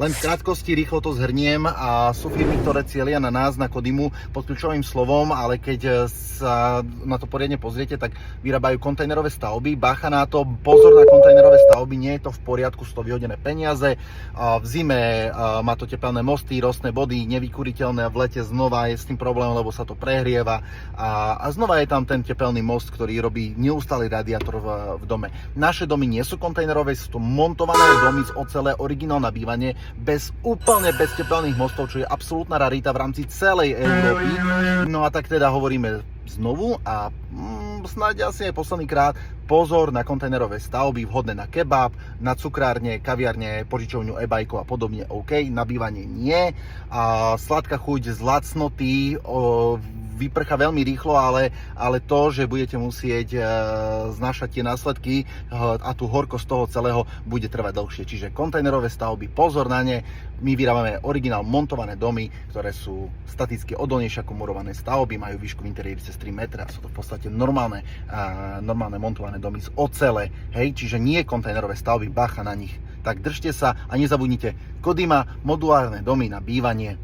Len v krátkosti rýchlo to zhrniem a sú firmy, ktoré cieľia na nás, na Kodimu pod kľúčovým slovom, ale keď sa na to poriadne pozriete, tak vyrábajú kontajnerové stavby. Bacha na to, pozor na kontajnerové stavby, nie je to v poriadku, sú to vyhodené peniaze. V zime má to tepelné mosty, rostné body, nevykúriteľné, v lete znova je s tým problém, lebo sa to prehrieva a znova je tam ten tepelný most, ktorý robí neustály radiátor v dome. Naše domy nie sú kontajnerové, sú to montované domy z ocele, originálne bývanie, úplne bez tepelných mostov, čo je absolútna rarita v rámci celej Európy. No a tak teda hovoríme znovu a snáď asi aj posledný krát, pozor na kontajnerové stavby vhodné na kebab, na cukrárne, kaviarne, požičovňu e-bajkov a podobne, OK, na bývanie nie. A sladká chuť z lacnoty vyprchá veľmi rýchlo, ale to, že budete musieť znášať tie následky a tú horkosť toho celého bude trvať dlhšie. Čiže kontajnerové stavby, pozor na ne. My vyrábame originál montované domy, ktoré sú staticky odolnejšie ako murované stavby, majú výšku v interiéri cez 3 metre a sú to v podstate normálne montované domy z ocele, hej, čiže nie kontajnerové stavby, bacha na nich. Tak držte sa a nezabudnite, Kodima, modulárne domy na bývanie.